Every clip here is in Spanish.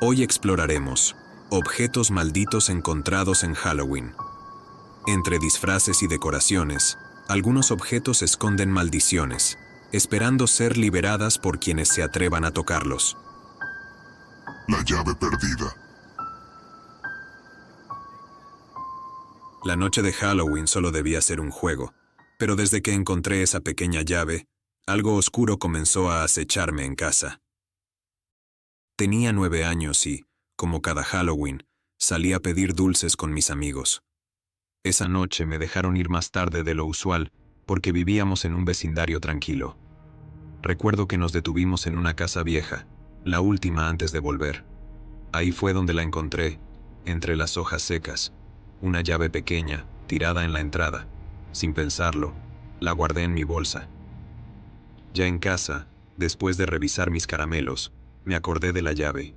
Hoy exploraremos objetos malditos encontrados en Halloween. Entre disfraces y decoraciones, algunos objetos esconden maldiciones, esperando ser liberadas por quienes se atrevan a tocarlos. La llave perdida. La noche de Halloween solo debía ser un juego, pero desde que encontré esa pequeña llave, algo oscuro comenzó a acecharme en casa. Tenía 9 años y, como cada Halloween, salí a pedir dulces con mis amigos. Esa noche me dejaron ir más tarde de lo usual porque vivíamos en un vecindario tranquilo. Recuerdo que nos detuvimos en una casa vieja, la última antes de volver. Ahí fue donde la encontré, entre las hojas secas, una llave pequeña, tirada en la entrada. Sin pensarlo, la guardé en mi bolsa. Ya en casa, después de revisar mis caramelos, me acordé de la llave.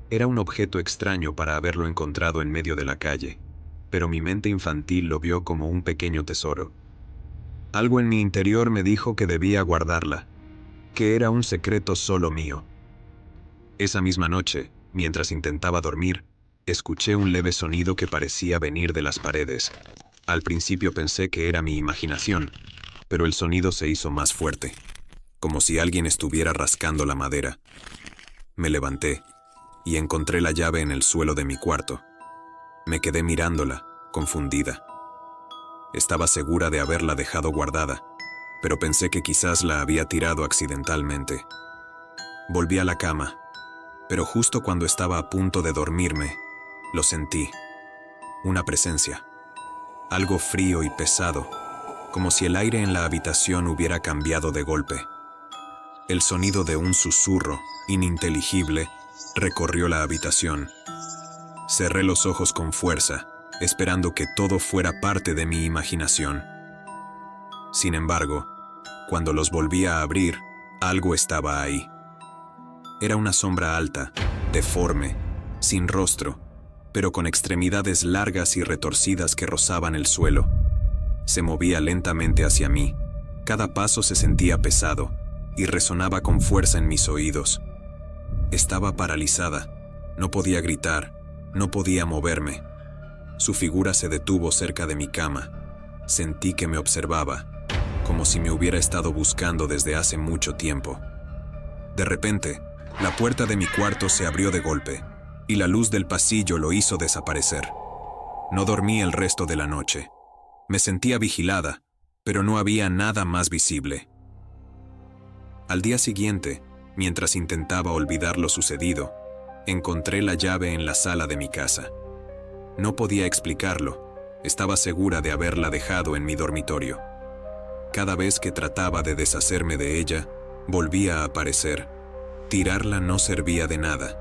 Era un objeto extraño para haberlo encontrado en medio de la calle, pero mi mente infantil lo vio como un pequeño tesoro. Algo en mi interior me dijo que debía guardarla, que era un secreto solo mío. Esa misma noche, mientras intentaba dormir, escuché un leve sonido que parecía venir de las paredes. Al principio pensé que era mi imaginación, pero el sonido se hizo más fuerte, como si alguien estuviera rascando la madera. Me levanté y encontré la llave en el suelo de mi cuarto. Me quedé mirándola, confundida. Estaba segura de haberla dejado guardada, pero pensé que quizás la había tirado accidentalmente. Volví a la cama, pero justo cuando estaba a punto de dormirme, lo sentí. Una presencia. Algo frío y pesado, como si el aire en la habitación hubiera cambiado de golpe. El sonido de un susurro, ininteligible, recorrió la habitación. Cerré los ojos con fuerza, esperando que todo fuera parte de mi imaginación. Sin embargo, cuando los volví a abrir, algo estaba ahí. Era una sombra alta, deforme, sin rostro, pero con extremidades largas y retorcidas que rozaban el suelo. Se movía lentamente hacia mí. Cada paso se sentía pesado y resonaba con fuerza en mis oídos. Estaba paralizada. No podía gritar, no podía moverme. Su figura se detuvo cerca de mi cama. Sentí que me observaba, como si me hubiera estado buscando desde hace mucho tiempo. De repente, la puerta de mi cuarto se abrió de golpe, y la luz del pasillo lo hizo desaparecer. No dormí el resto de la noche. Me sentía vigilada, pero no había nada más visible. Al día siguiente, mientras intentaba olvidar lo sucedido, encontré la llave en la sala de mi casa. No podía explicarlo. Estaba segura de haberla dejado en mi dormitorio. Cada vez que trataba de deshacerme de ella, volvía a aparecer. Tirarla no servía de nada.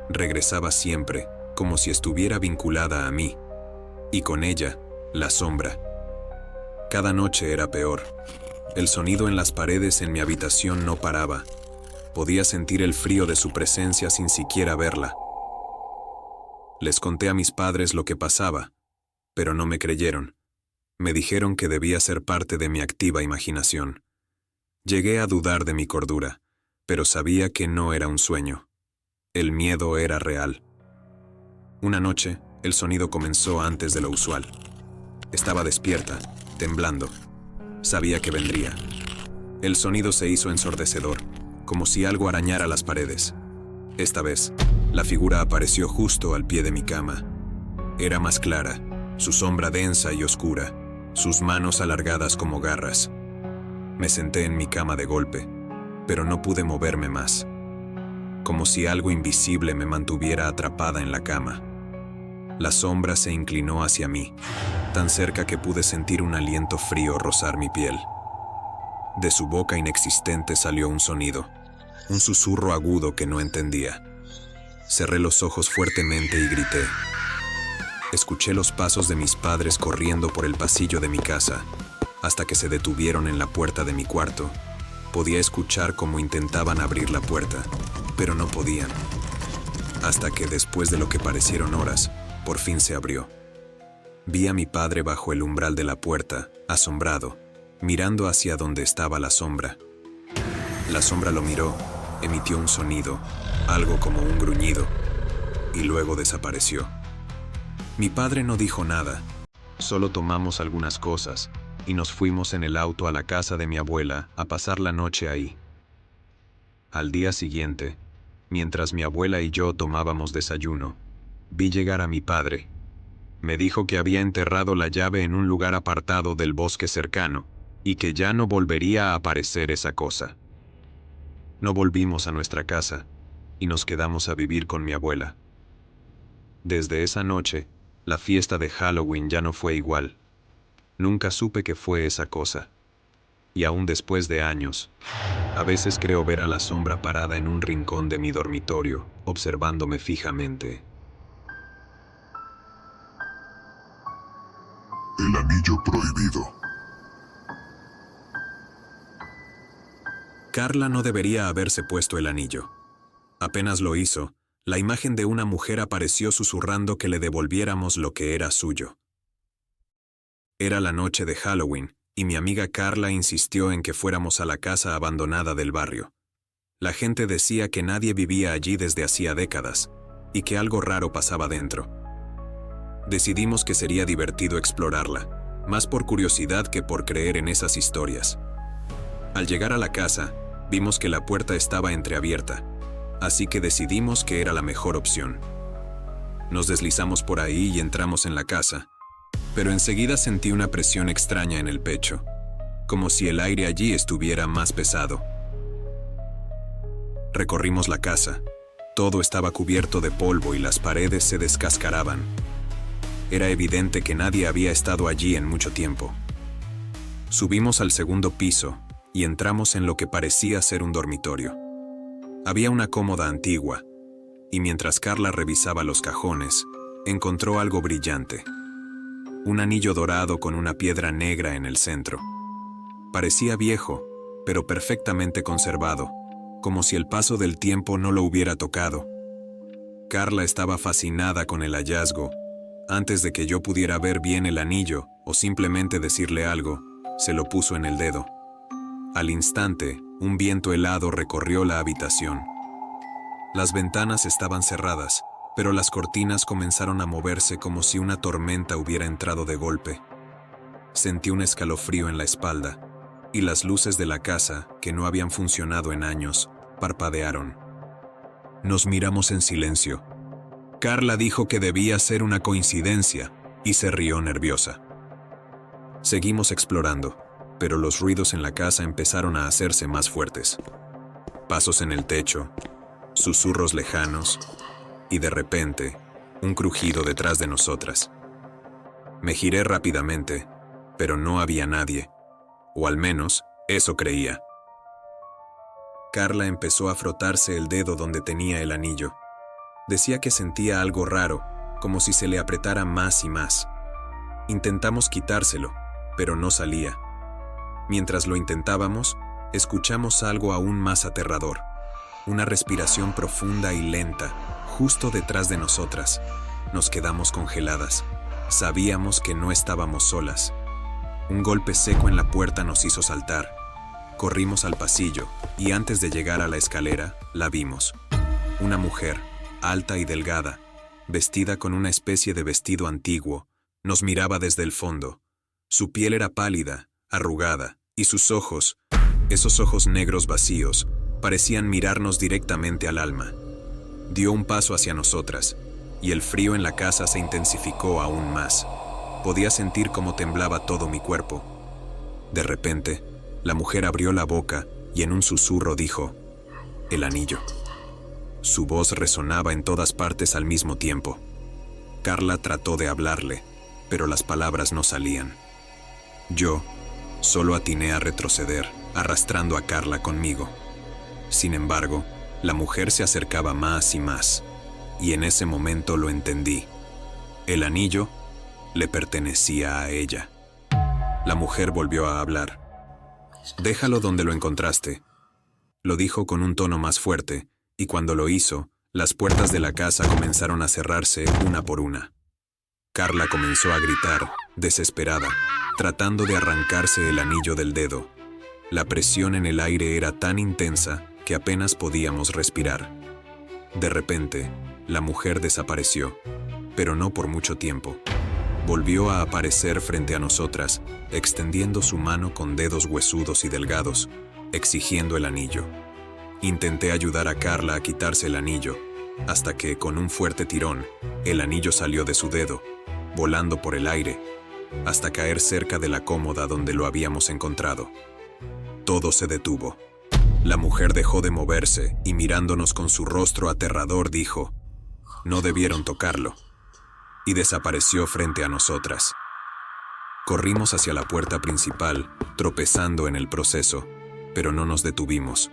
Regresaba siempre, como si estuviera vinculada a mí. Y con ella, la sombra. Cada noche era peor. El sonido en las paredes en mi habitación no paraba. Podía sentir el frío de su presencia sin siquiera verla. Les conté a mis padres lo que pasaba, pero no me creyeron. Me dijeron que debía ser parte de mi activa imaginación. Llegué a dudar de mi cordura, pero sabía que no era un sueño. El miedo era real. Una noche, el sonido comenzó antes de lo usual. Estaba despierta, temblando. Sabía que vendría. El sonido se hizo ensordecedor, como si algo arañara las paredes. Esta vez, la figura apareció justo al pie de mi cama. Era más clara, su sombra densa y oscura, sus manos alargadas como garras. Me senté en mi cama de golpe, pero no pude moverme más. Como si algo invisible me mantuviera atrapada en la cama. La sombra se inclinó hacia mí, tan cerca que pude sentir un aliento frío rozar mi piel. De su boca inexistente salió un sonido, un susurro agudo que no entendía. Cerré los ojos fuertemente y grité. Escuché los pasos de mis padres corriendo por el pasillo de mi casa, hasta que se detuvieron en la puerta de mi cuarto. Podía escuchar cómo intentaban abrir la puerta, pero no podían. Hasta que, después de lo que parecieron horas, por fin se abrió. Vi a mi padre bajo el umbral de la puerta, asombrado, mirando hacia donde estaba la sombra. La sombra lo miró, emitió un sonido, algo como un gruñido, y luego desapareció. Mi padre no dijo nada, solo tomamos algunas cosas y nos fuimos en el auto a la casa de mi abuela a pasar la noche ahí. Al día siguiente, mientras mi abuela y yo tomábamos desayuno, vi llegar a mi padre. Me dijo que había enterrado la llave en un lugar apartado del bosque cercano y que ya no volvería a aparecer esa cosa. No volvimos a nuestra casa y nos quedamos a vivir con mi abuela. Desde esa noche, la fiesta de Halloween ya no fue igual. Nunca supe qué fue esa cosa. Y aún después de años, a veces creo ver a la sombra parada en un rincón de mi dormitorio, observándome fijamente. El anillo prohibido. Carla no debería haberse puesto el anillo. Apenas lo hizo, la imagen de una mujer apareció susurrando que le devolviéramos lo que era suyo. Era la noche de Halloween, y mi amiga Carla insistió en que fuéramos a la casa abandonada del barrio. La gente decía que nadie vivía allí desde hacía décadas, y que algo raro pasaba dentro. Decidimos que sería divertido explorarla, más por curiosidad que por creer en esas historias. Al llegar a la casa, vimos que la puerta estaba entreabierta, así que decidimos que era la mejor opción. Nos deslizamos por ahí y entramos en la casa, pero enseguida sentí una presión extraña en el pecho, como si el aire allí estuviera más pesado. Recorrimos la casa. Todo estaba cubierto de polvo y las paredes se descascaraban. Era evidente que nadie había estado allí en mucho tiempo. Subimos al segundo piso y entramos en lo que parecía ser un dormitorio. Había una cómoda antigua, y mientras Carla revisaba los cajones, encontró algo brillante. Un anillo dorado con una piedra negra en el centro. Parecía viejo, pero perfectamente conservado, como si el paso del tiempo no lo hubiera tocado. Carla estaba fascinada con el hallazgo. Antes de que yo pudiera ver bien el anillo o simplemente decirle algo, se lo puso en el dedo. Al instante, un viento helado recorrió la habitación. Las ventanas estaban cerradas, pero las cortinas comenzaron a moverse como si una tormenta hubiera entrado de golpe. Sentí un escalofrío en la espalda, y las luces de la casa, que no habían funcionado en años, parpadearon. Nos miramos en silencio. Carla dijo que debía ser una coincidencia, y se rió nerviosa. Seguimos explorando, pero los ruidos en la casa empezaron a hacerse más fuertes. Pasos en el techo, susurros lejanos, y de repente, un crujido detrás de nosotras. Me giré rápidamente, pero no había nadie, o al menos, eso creía. Carla empezó a frotarse el dedo donde tenía el anillo. Decía que sentía algo raro, como si se le apretara más y más. Intentamos quitárselo, pero no salía. Mientras lo intentábamos, escuchamos algo aún más aterrador. Una respiración profunda y lenta, justo detrás de nosotras. Nos quedamos congeladas. Sabíamos que no estábamos solas. Un golpe seco en la puerta nos hizo saltar. Corrimos al pasillo, y antes de llegar a la escalera, la vimos. Una mujer, alta y delgada, vestida con una especie de vestido antiguo, nos miraba desde el fondo. Su piel era pálida, arrugada, y sus ojos, esos ojos negros vacíos, parecían mirarnos directamente al alma. Dio un paso hacia nosotras, y el frío en la casa se intensificó aún más. Podía sentir cómo temblaba todo mi cuerpo. De repente, la mujer abrió la boca y en un susurro dijo: «El anillo». Su voz resonaba en todas partes al mismo tiempo. Carla trató de hablarle, pero las palabras no salían. Yo solo atiné a retroceder, arrastrando a Carla conmigo. Sin embargo, la mujer se acercaba más y más, y en ese momento lo entendí. El anillo le pertenecía a ella. La mujer volvió a hablar. «Déjalo donde lo encontraste», lo dijo con un tono más fuerte, y cuando lo hizo, las puertas de la casa comenzaron a cerrarse una por una. Carla comenzó a gritar, desesperada, tratando de arrancarse el anillo del dedo. La presión en el aire era tan intensa que apenas podíamos respirar. De repente, La mujer desapareció, pero no por mucho tiempo. Volvió a aparecer frente a nosotras, extendiendo su mano con dedos huesudos y delgados, exigiendo el anillo. Intenté ayudar a Carla a quitarse el anillo, hasta que, con un fuerte tirón, el anillo salió de su dedo, volando por el aire, hasta caer cerca de la cómoda donde lo habíamos encontrado. Todo se detuvo. La mujer dejó de moverse y, mirándonos con su rostro aterrador, dijo: «No debieron tocarlo», y desapareció frente a nosotras. Corrimos hacia la puerta principal, tropezando en el proceso, pero no nos detuvimos.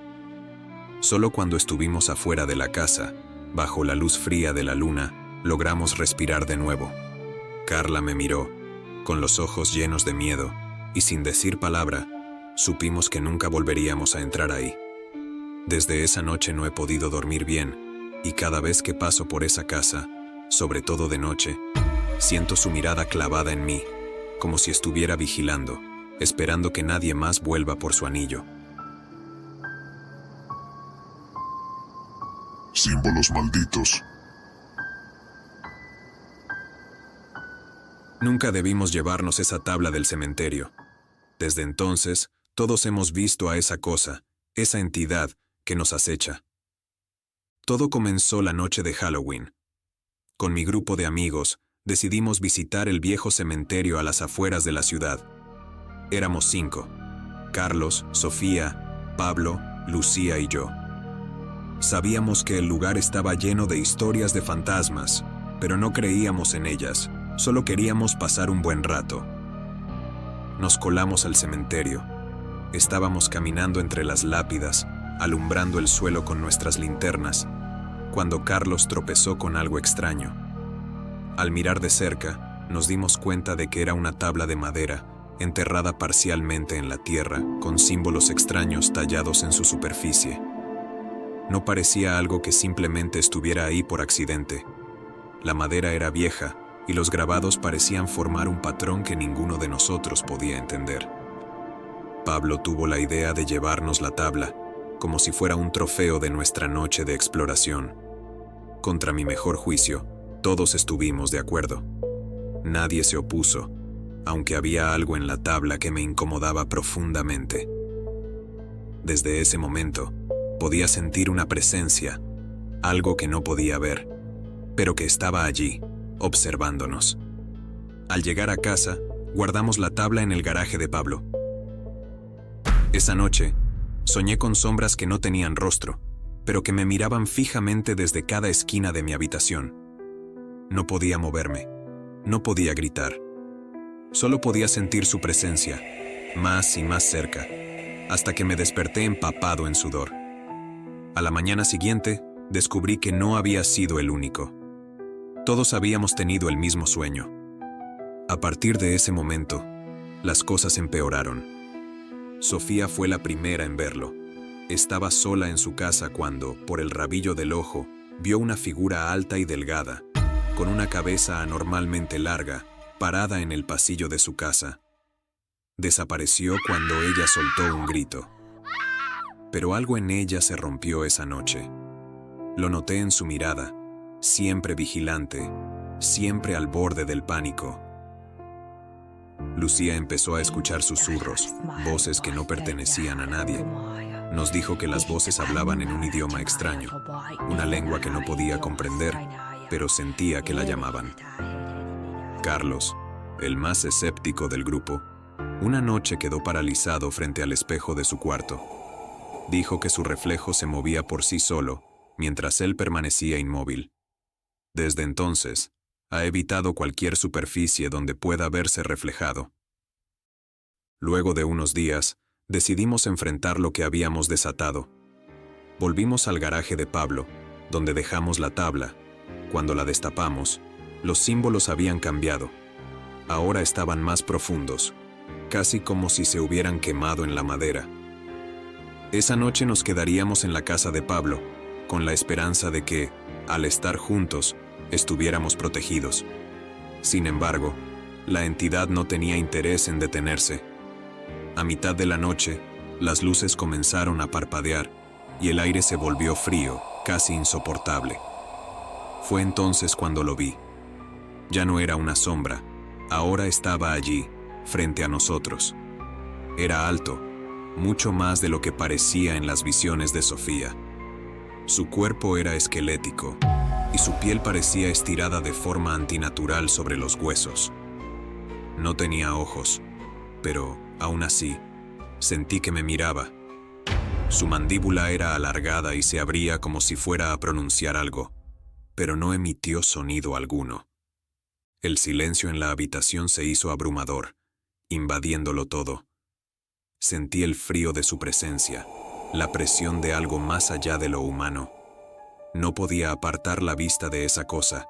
Solo cuando estuvimos afuera de la casa, bajo la luz fría de la luna, logramos respirar de nuevo. Carla me miró, con los ojos llenos de miedo, y sin decir palabra, supimos que nunca volveríamos a entrar ahí. Desde esa noche no he podido dormir bien, y cada vez que paso por esa casa, sobre todo de noche, siento su mirada clavada en mí, como si estuviera vigilando, esperando que nadie más vuelva por su anillo. Símbolos malditos. Nunca debimos llevarnos esa tabla del cementerio. Desde entonces, todos hemos visto a esa cosa, esa entidad que nos acecha. Todo comenzó la noche de Halloween. Con mi grupo de amigos, decidimos visitar el viejo cementerio a las afueras de la ciudad. Éramos 5: Carlos, Sofía, Pablo, Lucía y yo. Sabíamos que el lugar estaba lleno de historias de fantasmas, pero no creíamos en ellas, solo queríamos pasar un buen rato. Nos colamos al cementerio. Estábamos caminando entre las lápidas, alumbrando el suelo con nuestras linternas, cuando Carlos tropezó con algo extraño. Al mirar de cerca, nos dimos cuenta de que era una tabla de madera, enterrada parcialmente en la tierra, con símbolos extraños tallados en su superficie. No parecía algo que simplemente estuviera ahí por accidente. La madera era vieja, y los grabados parecían formar un patrón que ninguno de nosotros podía entender. Pablo tuvo la idea de llevarnos la tabla, como si fuera un trofeo de nuestra noche de exploración. Contra mi mejor juicio, todos estuvimos de acuerdo. Nadie se opuso, aunque había algo en la tabla que me incomodaba profundamente. Desde ese momento, podía sentir una presencia, algo que no podía ver, pero que estaba allí, observándonos. Al llegar a casa, guardamos la tabla en el garaje de Pablo. Esa noche, soñé con sombras que no tenían rostro, pero que me miraban fijamente desde cada esquina de mi habitación. No podía moverme, no podía gritar. Solo podía sentir su presencia, más y más cerca, hasta que me desperté empapado en sudor. A la mañana siguiente, descubrí que no había sido el único. Todos habíamos tenido el mismo sueño. A partir de ese momento, las cosas empeoraron. Sofía fue la primera en verlo. Estaba sola en su casa cuando, por el rabillo del ojo, vio una figura alta y delgada, con una cabeza anormalmente larga, parada en el pasillo de su casa. Desapareció cuando ella soltó un grito. Pero algo en ella se rompió esa noche. Lo noté en su mirada, siempre vigilante, siempre al borde del pánico. Lucía empezó a escuchar susurros, voces que no pertenecían a nadie. Nos dijo que las voces hablaban en un idioma extraño, una lengua que no podía comprender, pero sentía que la llamaban. Carlos, el más escéptico del grupo, una noche quedó paralizado frente al espejo de su cuarto. Dijo que su reflejo se movía por sí solo, mientras él permanecía inmóvil. Desde entonces, ha evitado cualquier superficie donde pueda verse reflejado. Luego de unos días, decidimos enfrentar lo que habíamos desatado. Volvimos al garaje de Pablo, donde dejamos la tabla. Cuando la destapamos, los símbolos habían cambiado. Ahora estaban más profundos, casi como si se hubieran quemado en la madera. Esa noche nos quedaríamos en la casa de Pablo, con la esperanza de que, al estar juntos, estuviéramos protegidos. Sin embargo, la entidad no tenía interés en detenerse. A mitad de la noche, las luces comenzaron a parpadear y el aire se volvió frío, casi insoportable. Fue entonces cuando lo vi. Ya no era una sombra, ahora estaba allí, frente a nosotros. Era alto, mucho más de lo que parecía en las visiones de Sofía. Su cuerpo era esquelético, y su piel parecía estirada de forma antinatural sobre los huesos. No tenía ojos, pero, aún así, sentí que me miraba. Su mandíbula era alargada y se abría como si fuera a pronunciar algo, pero no emitió sonido alguno. El silencio en la habitación se hizo abrumador, invadiéndolo todo. Sentí el frío de su presencia, la presión de algo más allá de lo humano. No podía apartar la vista de esa cosa,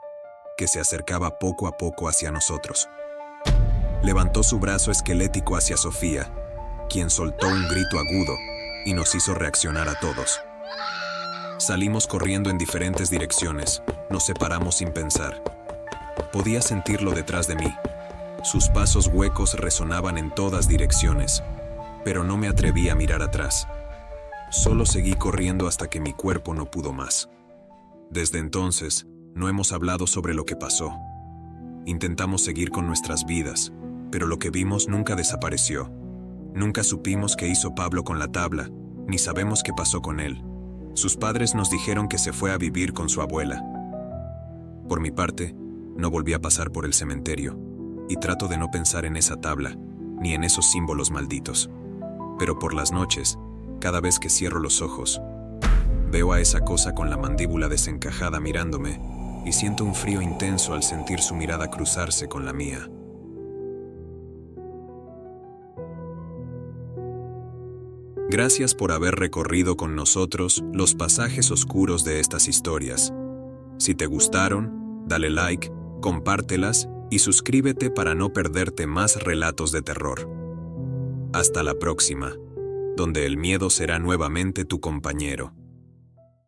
que se acercaba poco a poco hacia nosotros. Levantó su brazo esquelético hacia Sofía, quien soltó un grito agudo y nos hizo reaccionar a todos. Salimos corriendo en diferentes direcciones, nos separamos sin pensar. Podía sentirlo detrás de mí. Sus pasos huecos resonaban en todas direcciones, pero no me atreví a mirar atrás. Solo seguí corriendo hasta que mi cuerpo no pudo más. Desde entonces, no hemos hablado sobre lo que pasó. Intentamos seguir con nuestras vidas, pero lo que vimos nunca desapareció. Nunca supimos qué hizo Pablo con la tabla, ni sabemos qué pasó con él. Sus padres nos dijeron que se fue a vivir con su abuela. Por mi parte, no volví a pasar por el cementerio, y trato de no pensar en esa tabla, ni en esos símbolos malditos. Pero por las noches, cada vez que cierro los ojos, veo a esa cosa con la mandíbula desencajada mirándome, y siento un frío intenso al sentir su mirada cruzarse con la mía. Gracias por haber recorrido con nosotros los pasajes oscuros de estas historias. Si te gustaron, dale like, compártelas y suscríbete para no perderte más relatos de terror. Hasta la próxima, donde el miedo será nuevamente tu compañero.